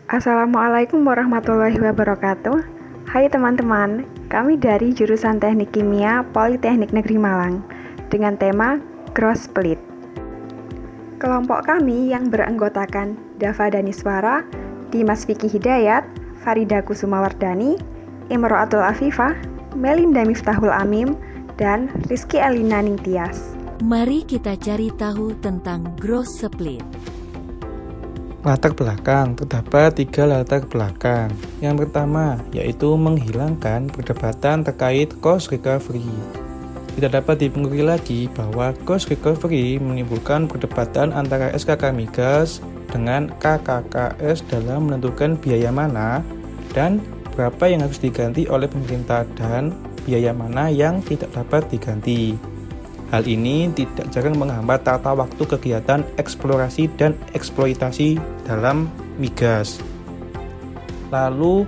Assalamualaikum warahmatullahi wabarakatuh. Hai teman-teman, kami dari jurusan Teknik Kimia Politeknik Negeri Malang dengan tema Growth Split. Kelompok kami yang beranggotakan Dava Daniswara, Dimas Vicky Hidayat, Farida Kusumawardani, Imro'atul Afifah, Melinda Miftahul Amim, dan Rizky Elina Ningtyas. Mari kita cari tahu tentang growth split. Latar belakang, terdapat 3 latar belakang. Yang pertama, yaitu menghilangkan perdebatan terkait cost recovery. Tidak dapat dipungkiri lagi bahwa cost recovery menimbulkan perdebatan antara SKK Migas dengan KKKS dalam menentukan biaya mana dan berapa yang harus diganti oleh pemerintah dan biaya mana yang tidak dapat diganti. Hal ini tidak jarang menghambat tata waktu kegiatan eksplorasi dan eksploitasi dalam migas. Lalu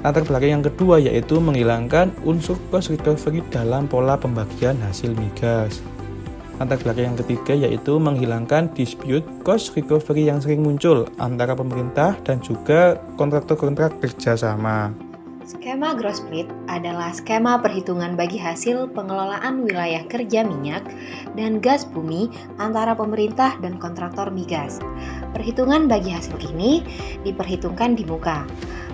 latar belakang yang kedua yaitu menghilangkan unsur cost recovery dalam pola pembagian hasil migas. Latar belakang yang ketiga yaitu menghilangkan dispute cost recovery yang sering muncul antara pemerintah dan juga kontraktor-kontrak kerjasama. Skema growth split adalah skema perhitungan bagi hasil pengelolaan wilayah kerja minyak dan gas bumi antara pemerintah dan kontraktor migas. Perhitungan bagi hasil ini diperhitungkan di muka.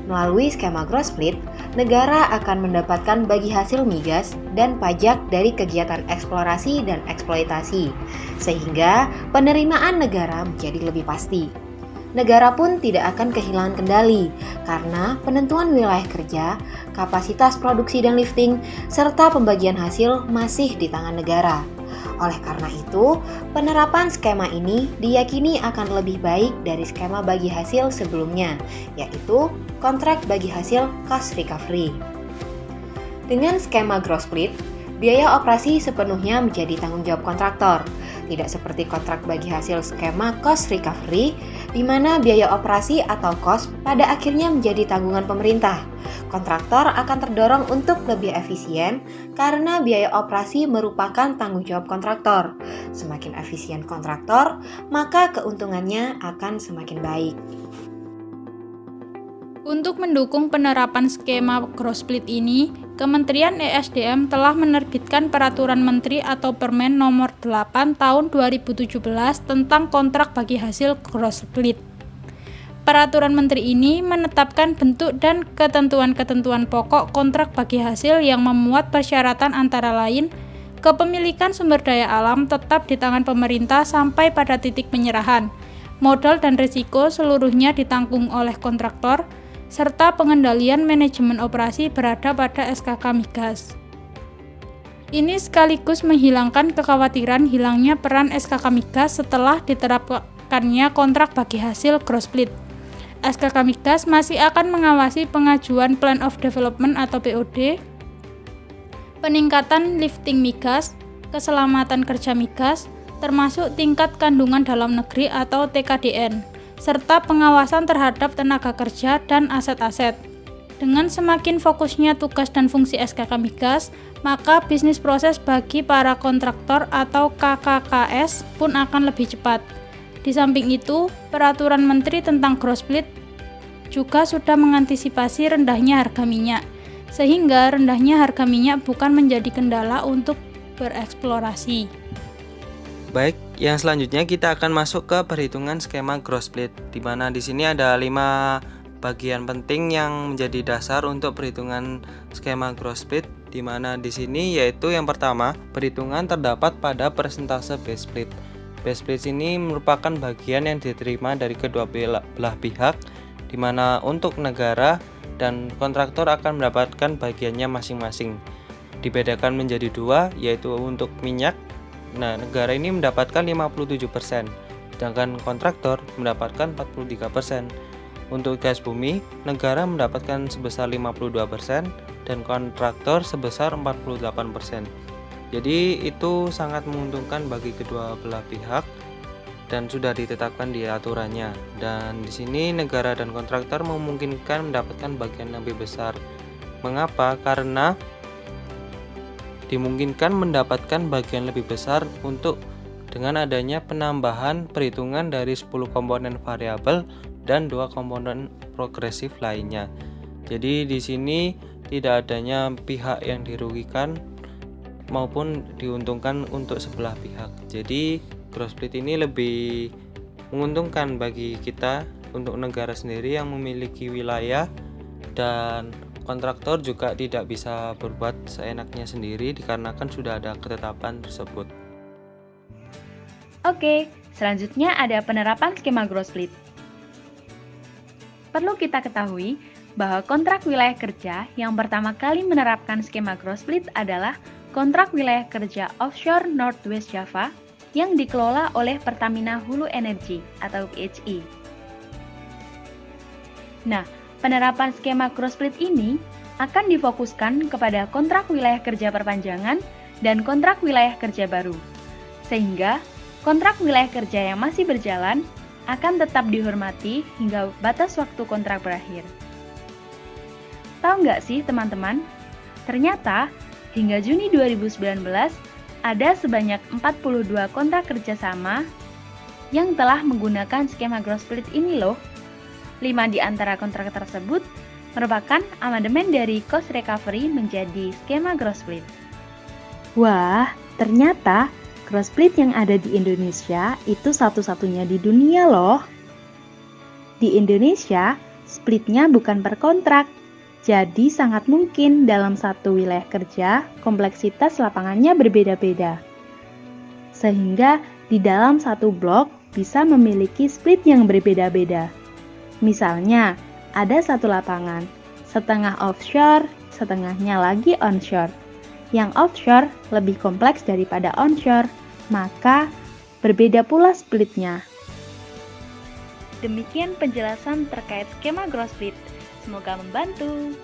Melalui skema growth split, negara akan mendapatkan bagi hasil migas dan pajak dari kegiatan eksplorasi dan eksploitasi, sehingga penerimaan negara menjadi lebih pasti. Negara pun tidak akan kehilangan kendali karena penentuan wilayah kerja, kapasitas produksi dan lifting, serta pembagian hasil masih di tangan negara. Oleh karena itu, penerapan skema ini diyakini akan lebih baik dari skema bagi hasil sebelumnya, yaitu kontrak bagi hasil cost recovery. Dengan skema growth split, biaya operasi sepenuhnya menjadi tanggung jawab kontraktor. Tidak seperti kontrak bagi hasil skema cost recovery, di mana biaya operasi atau cost pada akhirnya menjadi tanggungan pemerintah. Kontraktor akan terdorong untuk lebih efisien karena biaya operasi merupakan tanggung jawab kontraktor. Semakin efisien kontraktor, maka keuntungannya akan semakin baik. Untuk mendukung penerapan skema growth split ini, Kementerian ESDM telah menerbitkan Peraturan Menteri atau Permen Nomor 8 Tahun 2017 tentang kontrak bagi hasil growth split. Peraturan Menteri ini menetapkan bentuk dan ketentuan-ketentuan pokok kontrak bagi hasil yang memuat persyaratan antara lain kepemilikan sumber daya alam tetap di tangan pemerintah sampai pada titik penyerahan, modal dan risiko seluruhnya ditanggung oleh kontraktor, serta pengendalian manajemen operasi berada pada SKK Migas. Ini sekaligus menghilangkan kekhawatiran hilangnya peran SKK Migas setelah diterapkannya kontrak bagi hasil growth split. SKK Migas masih akan mengawasi pengajuan Plan of Development atau POD, peningkatan lifting migas, keselamatan kerja migas, termasuk tingkat kandungan dalam negeri atau TKDN, serta pengawasan terhadap tenaga kerja dan aset-aset. Dengan semakin fokusnya tugas dan fungsi SKK Migas, maka bisnis proses bagi para kontraktor atau KKKS pun akan lebih cepat. Di samping itu, Peraturan Menteri tentang growth split juga sudah mengantisipasi rendahnya harga minyak, sehingga rendahnya harga minyak bukan menjadi kendala untuk bereksplorasi. Baik, yang selanjutnya kita akan masuk ke perhitungan skema growth split, di mana di sini ada 5 bagian penting yang menjadi dasar untuk perhitungan skema growth split, di mana di sini yaitu yang pertama, perhitungan terdapat pada persentase base split. Base split ini merupakan bagian yang diterima dari kedua belah pihak, di mana untuk negara dan kontraktor akan mendapatkan bagiannya masing-masing. Dibedakan menjadi 2, yaitu untuk minyak. Nah, negara ini mendapatkan 57%, sedangkan kontraktor mendapatkan 43%. Untuk gas bumi, negara mendapatkan sebesar 52% dan kontraktor sebesar 48%. Jadi itu sangat menguntungkan bagi kedua belah pihak dan sudah ditetapkan di aturannya. Dan di sini negara dan kontraktor memungkinkan mendapatkan bagian lebih besar. Mengapa? Karena dimungkinkan mendapatkan bagian lebih besar untuk dengan adanya penambahan perhitungan dari 10 komponen variabel dan 2 komponen progresif lainnya. Jadi di sini tidak adanya pihak yang dirugikan maupun diuntungkan untuk sebelah pihak. Jadi gross split ini lebih menguntungkan bagi kita untuk negara sendiri yang memiliki wilayah, dan kontraktor juga tidak bisa berbuat seenaknya sendiri dikarenakan sudah ada ketetapan tersebut. Oke, selanjutnya ada penerapan skema gross split. Perlu kita ketahui bahwa kontrak wilayah kerja yang pertama kali menerapkan skema gross split adalah kontrak wilayah kerja offshore Northwest Java yang dikelola oleh Pertamina Hulu Energy atau PHI. Nah, penerapan skema gross split ini akan difokuskan kepada kontrak wilayah kerja perpanjangan dan kontrak wilayah kerja baru, sehingga kontrak wilayah kerja yang masih berjalan akan tetap dihormati hingga batas waktu kontrak berakhir. Tahu nggak sih teman-teman? Ternyata hingga Juni 2019 ada sebanyak 42 kontrak kerjasama yang telah menggunakan skema gross split ini loh. 5 di antara kontrak tersebut merupakan amandemen dari cost recovery menjadi skema gross split. Wah, ternyata gross split yang ada di Indonesia itu satu-satunya di dunia loh. Di Indonesia, splitnya bukan per kontrak, jadi sangat mungkin dalam satu wilayah kerja, kompleksitas lapangannya berbeda-beda. Sehingga di dalam satu blok bisa memiliki split yang berbeda-beda. Misalnya, ada satu lapangan, setengah offshore, setengahnya lagi onshore. Yang offshore lebih kompleks daripada onshore, maka berbeda pula splitnya. Demikian penjelasan terkait skema gross split. Semoga membantu.